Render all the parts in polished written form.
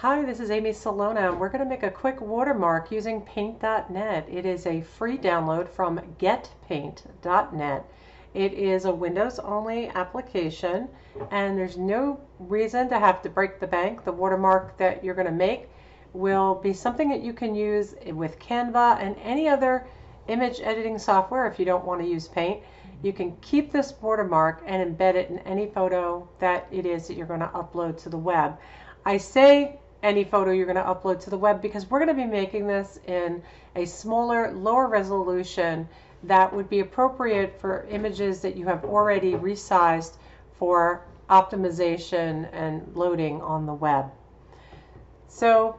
Hi, this is Amy Salona, and we're going to make a quick watermark using paint.net. It is a free download from getpaint.net. It is a Windows-only application, and there's no reason to have to break the bank. The watermark that you're going to make will be something that you can use with Canva and any other image editing software if you don't want to use Paint. You can keep this watermark and embed it in any photo that it is that you're going to upload to the web. I say any photo you're going to upload to the web because we're going to be making this in a smaller, lower resolution that would be appropriate for images that you have already resized for optimization and loading on the web. So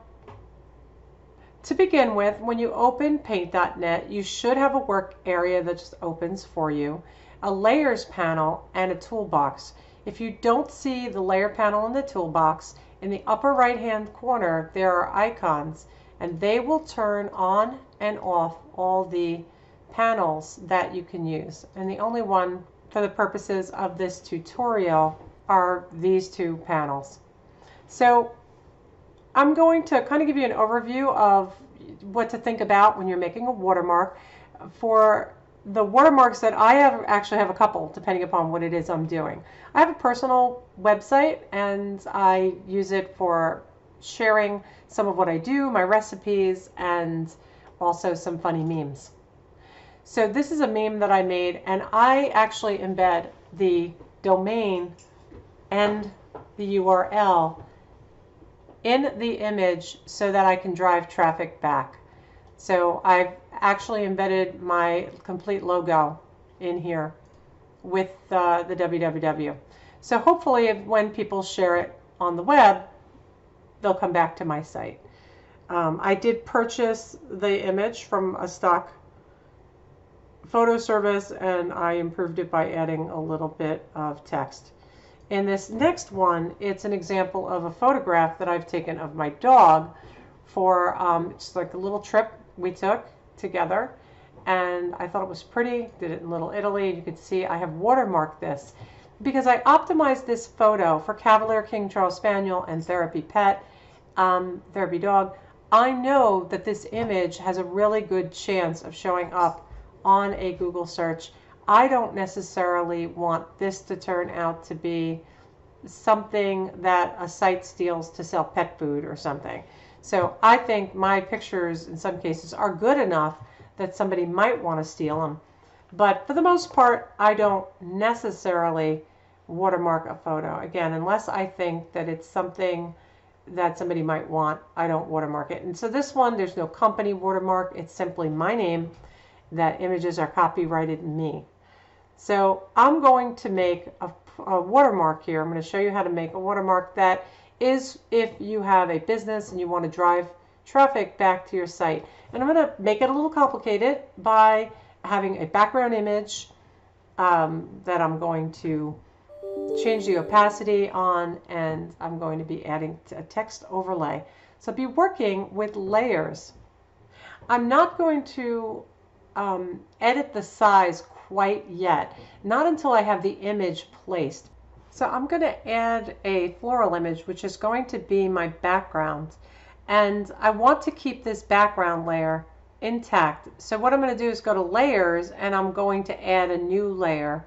to begin with, when you open paint.net, you should have a work area that just opens for you, a layers panel, and a toolbox. If you don't see the layer panel in the toolbox, in the upper right hand corner there are icons, and they will turn on and off all the panels that you can use. And the only one for the purposes of this tutorial are these two panels. So I'm going to kind of give you an overview of what to think about when you're making a watermark. For the watermarks that I actually have a couple depending upon what it is I'm doing. I have a personal website and I use it for sharing some of what I do, my recipes, and also some funny memes. So this is a meme that I made, and I actually embed the domain and the URL in the image so that I can drive traffic back. So I've actually embedded my complete logo in here with the www. So hopefully when people share it on the web, they'll come back to my site. I did purchase the image from a stock photo service, and I improved it by adding a little bit of text. In this next one, it's an example of a photograph that I've taken of my dog for just like a little trip we took together, and I thought it was pretty. Did it in Little Italy. You can see I have watermarked this because I optimized this photo for Cavalier King Charles Spaniel and Therapy Pet, Therapy Dog. I know that this image has a really good chance of showing up on a Google search. I don't necessarily want this to turn out to be something that a site steals to sell pet food or something. So I think my pictures in some cases are good enough that somebody might want to steal them. But for the most part, I don't necessarily watermark a photo. Again, unless I think that it's something that somebody might want, I don't watermark it. And so this one, there's no company watermark. It's simply my name. That images are copyrighted me. So I'm going to make a watermark here. I'm going to show you how to make a watermark that is if you have a business and you want to drive traffic back to your site. And I'm going to make it a little complicated by having a background image that I'm going to change the opacity on, and I'm going to be adding a text overlay. So I'll be working with layers. I'm not going to edit the size quite yet, not until I have the image placed. So I'm going to add a floral image, which is going to be my background, and I want to keep this background layer intact. So what I'm going to do is go to layers, and I'm going to add a new layer.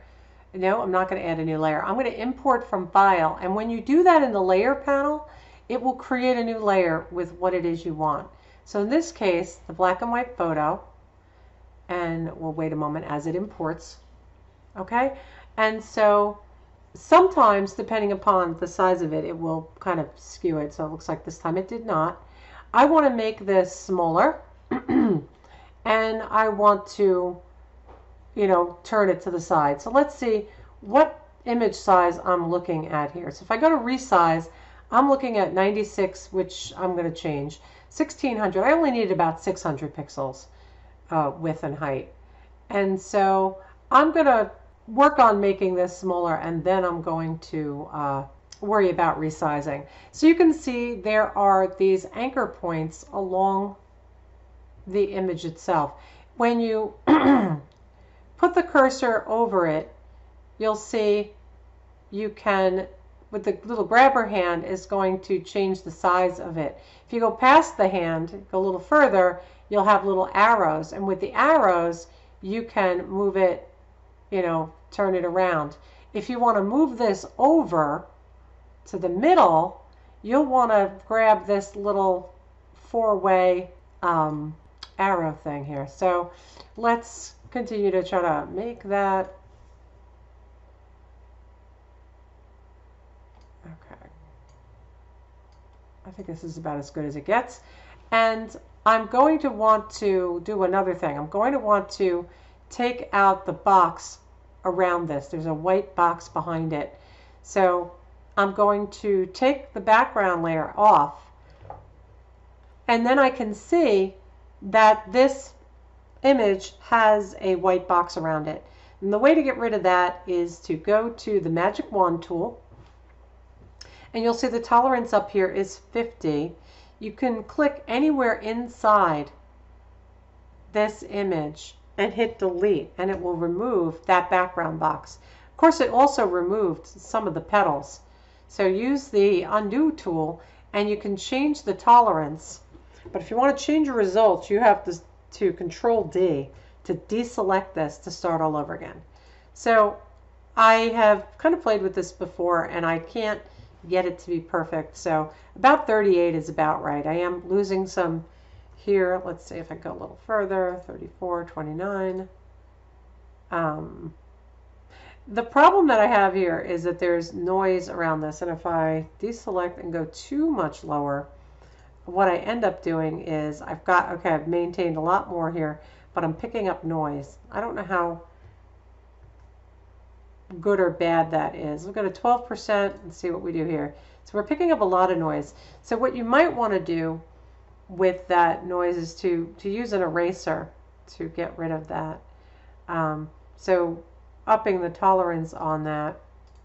No, I'm not going to add a new layer. I'm going to import from file, and when you do that in the layer panel, it will create a new layer with what it is you want. So in this case, the black and white photo, and we'll wait a moment as it imports. Okay, and so sometimes depending upon the size of it, it will kind of skew it. So it looks like this time it did not. I want to make this smaller and I want to, turn it to the side. So let's see what image size I'm looking at here. So if I go to resize, I'm looking at 96, which I'm going to change. 1600. I only need about 600 pixels width and height. And so I'm going to work on making this smaller, and then I'm going to worry about resizing. So you can see there are these anchor points along the image itself. When you put the cursor over it, you'll see you can with the little grabber hand is going to change the size of it. If you go past the hand, go a little further, you'll have little arrows. And with the arrows, you can move it, turn it around. If you want to move this over to the middle, you'll want to grab this little four-way arrow thing here. So let's continue to try to make that. Okay. I think this is about as good as it gets. And I'm going to want to do another thing. I'm going to want to take out the box around this. There's a white box behind it. So I'm going to take the background layer off, and then I can see that this image has a white box around it. And the way to get rid of that is to go to the Magic Wand tool, and you'll see the tolerance up here is 50. You can click anywhere inside this image and hit delete, and it will remove that background box. Of course, it also removed some of the petals. So use the undo tool and you can change the tolerance. But if you want to change your results, you have to Control D to deselect this to start all over again. So I have kind of played with this before and I can't get it to be perfect. So about 38 is about right. I am losing some here. Let's see if I go a little further. 34, 29. The problem that I have here is that there's noise around this, and if I deselect and go too much lower, what I end up doing is I've maintained a lot more here, but I'm picking up noise. I don't know how good or bad that is. We'll go to 12% and see what we do here. So we're picking up a lot of noise. So what you might want to do with that noise is to use an eraser to get rid of that. So upping the tolerance on that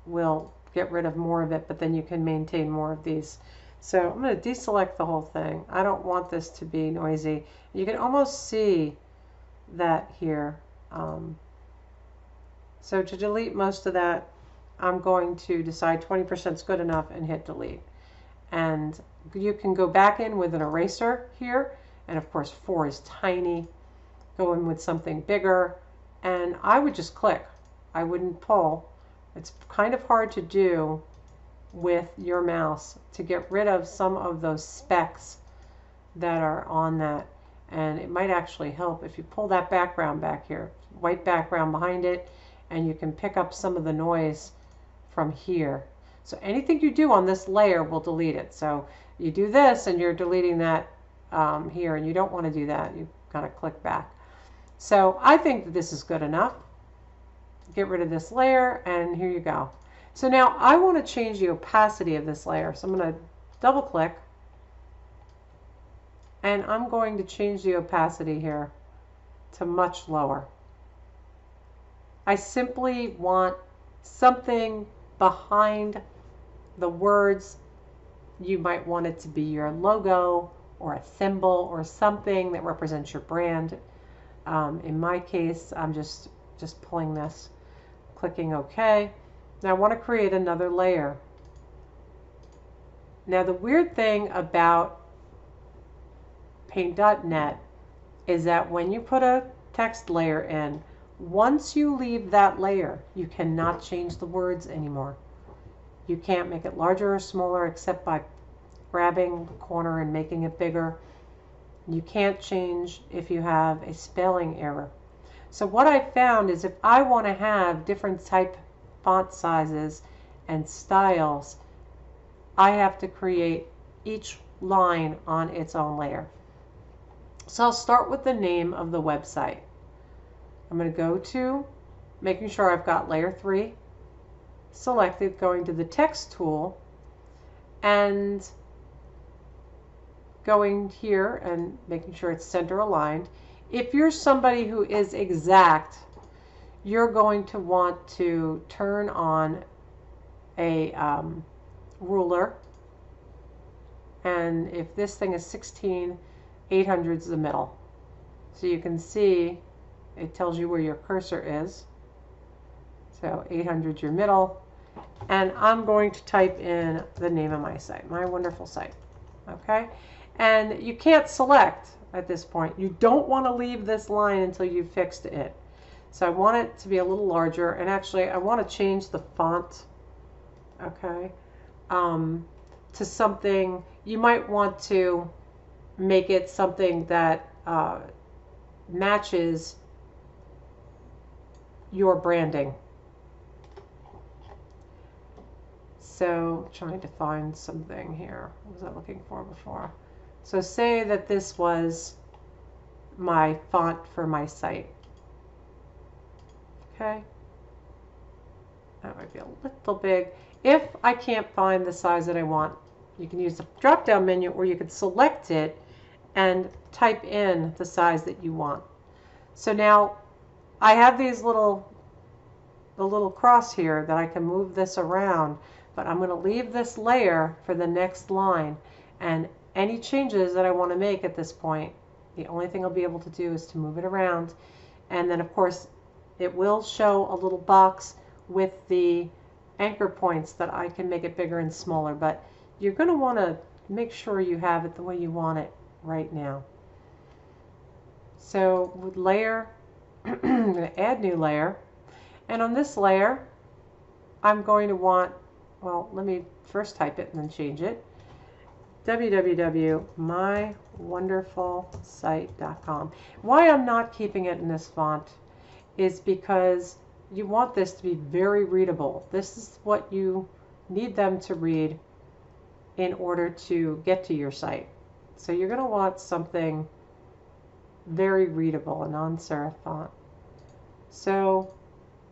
will get rid of more of it, but then you can maintain more of these. So I'm going to deselect the whole thing. I don't want this to be noisy. You can almost see that here. So to delete most of that, I'm going to decide 20% is good enough and hit delete. And you can go back in with an eraser here, and of course 4 is tiny. Go in with something bigger, and I would just click. I wouldn't pull. It's kind of hard to do with your mouse to get rid of some of those specks that are on that, and it might actually help if you pull that background back here, white background behind it, and you can pick up some of the noise from here. So anything you do on this layer will delete it. So you do this and you're deleting that here, and you don't want to do that. You kind of click back. So I think that this is good enough. Get rid of this layer, and here you go. So now I want to change the opacity of this layer. So I'm going to double click, and I'm going to change the opacity here to much lower. I simply want something behind the words. You might want it to be your logo or a symbol or something that represents your brand. In my case, I'm just pulling this, clicking OK. Now I want to create another layer. Now the weird thing about Paint.net is that when you put a text layer in, once you leave that layer, you cannot change the words anymore. You can't make it larger or smaller except by grabbing the corner and making it bigger. You can't change if you have a spelling error. So what I found is if I want to have different type font sizes and styles, I have to create each line on its own layer. So I'll start with the name of the website. I'm going to go to making sure I've got layer 3 selected, going to the text tool and going here and making sure it's center aligned. If you're somebody who is exact, you're going to want to turn on a ruler, and if this thing is 16, 800 is the middle. So you can see it tells you where your cursor is. So 800 is your middle. and I'm going to type in the name of my site, My Wonderful Site. Okay, and you can't select at this point. You don't want to leave this line until you've fixed it. So I want it to be a little larger, and actually I want to change the font, okay, to something. You might want to make it something that matches your branding. So trying to find something here. What was I looking for before? So say that this was my font for my site. Okay. That might be a little big. If I can't find the size that I want, you can use the drop-down menu, or you could select it and type in the size that you want. So now I have these the little cross here that I can move this around, but I'm going to leave this layer for the next line, and any changes that I want to make at this point, the only thing I'll be able to do is to move it around. And then of course it will show a little box with the anchor points that I can make it bigger and smaller, but you're going to want to make sure you have it the way you want it right now. So with layer, I'm going to add new layer, and on this layer I'm going to want, well, let me first type it and then change it, www.mywonderfulsite.com. Why I'm not keeping it in this font is because you want this to be very readable. This is what you need them to read in order to get to your site. So you're going to want something very readable, a non-serif font. So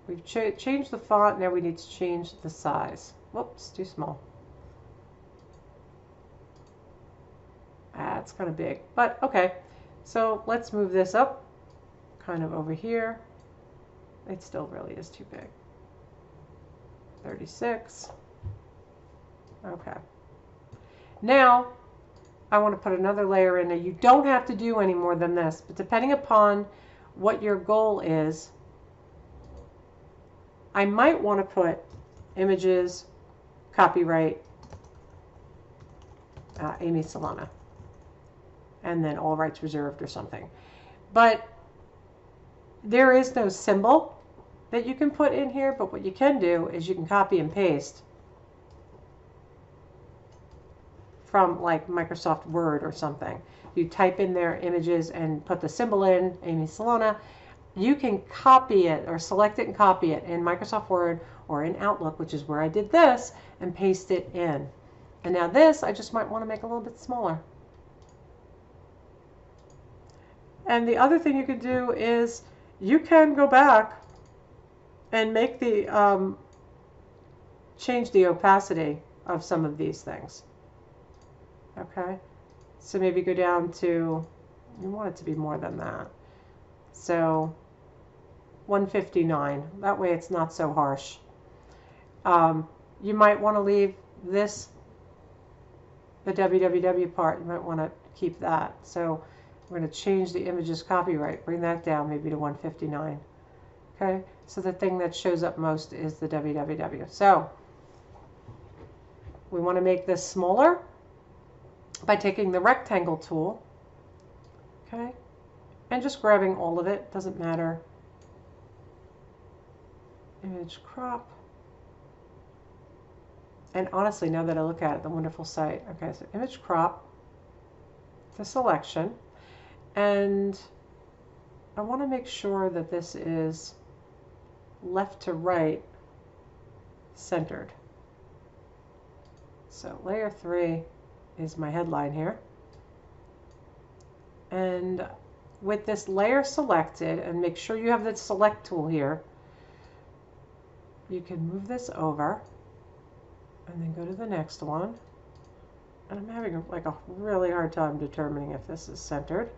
we've changed the font, now we need to change the size. Whoops, too small. It's kind of big, but okay. So let's move this up, kind of over here. It still really is too big. 36. Okay. Now I want to put another layer in there. You don't have to do any more than this, but depending upon what your goal is, I might want to put images, copyright, Amy Solana, and then all rights reserved or something. But there is no symbol that you can put in here, but what you can do is you can copy and paste from like Microsoft Word or something. You type in their images and put the symbol in, Amy Solana. You can copy it or select it and copy it in Microsoft Word or in Outlook, which is where I did this, and paste it in. And now this, I just might want to make a little bit smaller. And the other thing you could do is you can go back and make the, change the opacity of some of these things. Okay, so maybe go down to, you want it to be more than that. So 159, that way it's not so harsh. You might want to leave this, the www part, you might want to keep that. So we're going to change the images copyright, bring that down maybe to 159. Okay, so the thing that shows up most is the www. So we want to make this smaller by taking the rectangle tool, okay, and just grabbing all of it, doesn't matter. Image crop. And honestly, now that I look at it, the wonderful site, okay, so image crop, the selection, and I want to make sure that this is left to right centered. So layer 3 is my headline here. And with this layer selected, and make sure you have the select tool here, you can move this over and then go to the next one. And I'm having like a really hard time determining if this is centered.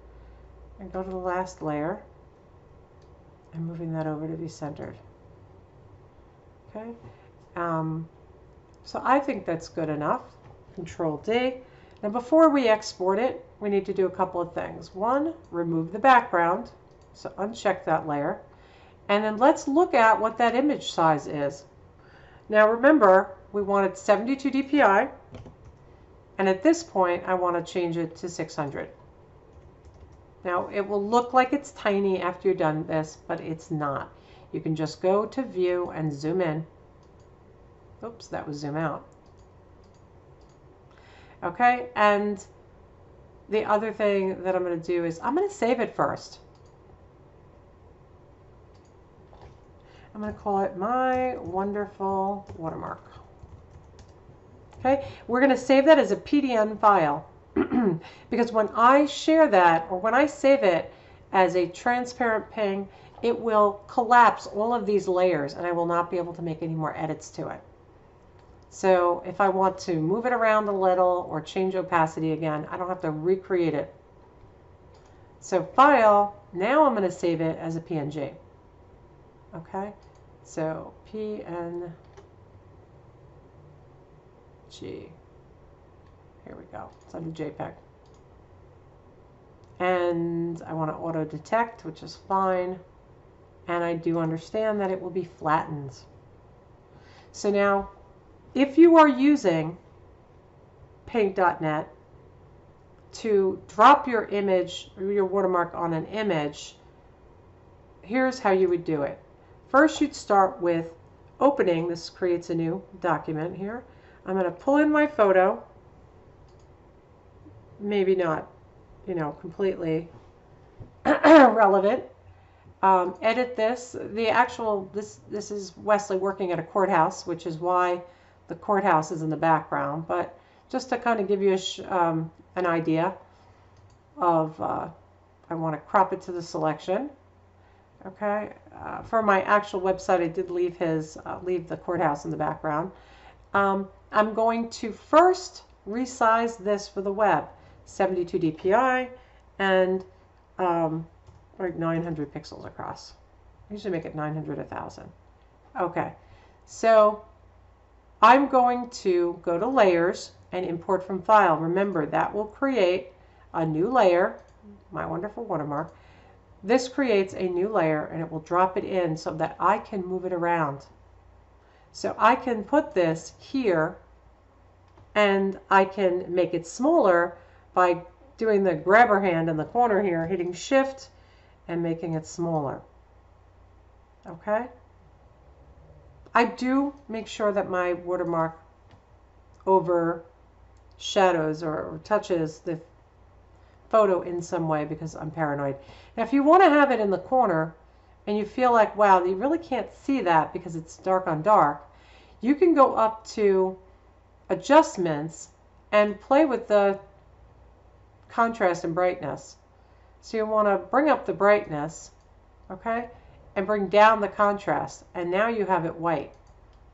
And go to the last layer and moving that over to be centered. Okay. So I think that's good enough. Control D. Now before we export it, we need to do a couple of things. One, remove the background. So uncheck that layer. And then let's look at what that image size is. Now remember, we wanted 72 dpi, and at this point I want to change it to 600. Now it will look like it's tiny after you're done this, but it's not. You can just go to view and zoom in. Oops, that was zoom out. Okay, and the other thing that I'm going to do is I'm going to save it first. I'm going to call it My Wonderful Watermark. Okay, we're going to save that as a PDN file because when I share that, or when I save it as a transparent ping, it will collapse all of these layers and I will not be able to make any more edits to it. So if I want to move it around a little or change opacity again, I don't have to recreate it. So file, now I'm going to save it as a PNG. Okay, so PNG. Here we go. It's under JPEG. And I want to auto detect, which is fine. And I do understand that it will be flattened. So now, if you are using paint.net to drop your image, or your watermark on an image, here's how you would do it. First, you'd start with opening. This creates a new document here. I'm going to pull in my photo. Maybe not, completely relevant. Edit this. This is Wesley working at a courthouse, which is why the courthouse is in the background. But just to kind of give you an idea of, I want to crop it to the selection. Okay. For my actual website, I did leave the courthouse in the background. I'm going to first resize this for the web, 72 dpi and like 900 pixels across. I usually make it 900, 1000. Okay, so I'm going to go to layers and import from file. Remember, that will create a new layer, My Wonderful Watermark. This creates a new layer and it will drop it in so that I can move it around. So I can put this here and I can make it smaller by doing the grabber hand in the corner here, hitting shift and making it smaller. Okay? I do make sure that my watermark overshadows or touches the photo in some way because I'm paranoid. Now if you want to have it in the corner and you feel like, wow, you really can't see that because it's dark on dark, you can go up to adjustments and play with the contrast and brightness. So you want to bring up the brightness, okay, and bring down the contrast, and now you have it white.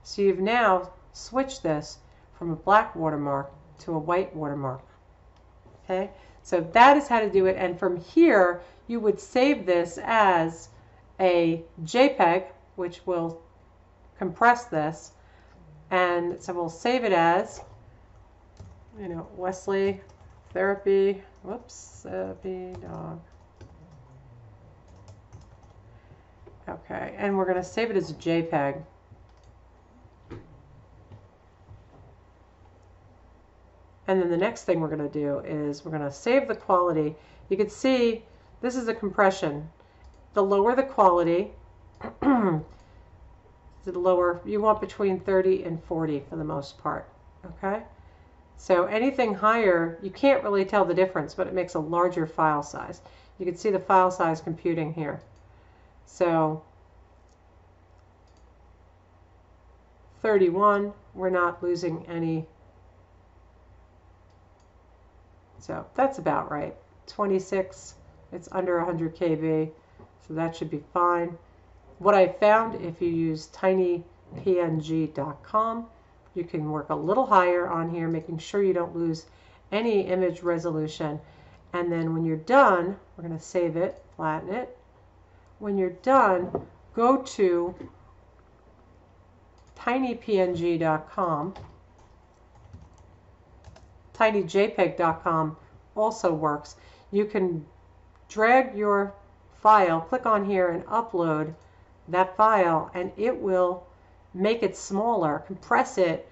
So you've now switched this from a black watermark to a white watermark. Okay, so that is how to do it, and from here you would save this as a JPEG, which will compress this, and so we'll save it as, Wesley Therapy, therapy dog. Okay, and we're going to save it as a JPEG. And then the next thing we're going to do is we're going to save the quality. You can see this is a compression. The lower the quality, the lower, you want between 30 and 40 for the most part. Okay? So anything higher, you can't really tell the difference, but it makes a larger file size. You can see the file size computing here. So 31, we're not losing any. So that's about right. 26, it's under 100 KB, so that should be fine. What I found, if you use tinypng.com, you can work a little higher on here, making sure you don't lose any image resolution. And then when you're done, we're going to save it, flatten it. When you're done, go to tinypng.com. tinyjpeg.com also works. You can drag your file, click on here and upload that file, and it will make it smaller, compress it.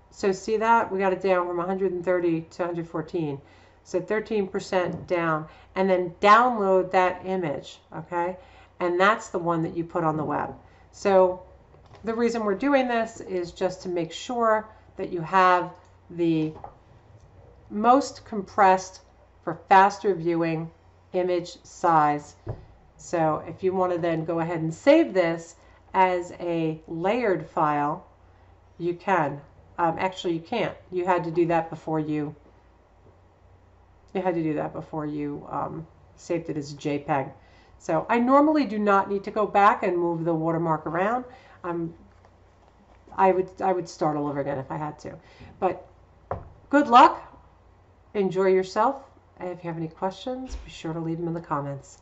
So see that? We got it down from 130 to 114. So 13% down, and then download that image, okay? And that's the one that you put on the web. So the reason we're doing this is just to make sure that you have the most compressed for faster viewing image size. So if you want to then go ahead and save this as a layered file, you can. Actually, you can't. You had to do that before you saved it as a JPEG. So I normally do not need to go back and move the watermark around. I would start all over again if I had to. But good luck. Enjoy yourself. And if you have any questions, be sure to leave them in the comments.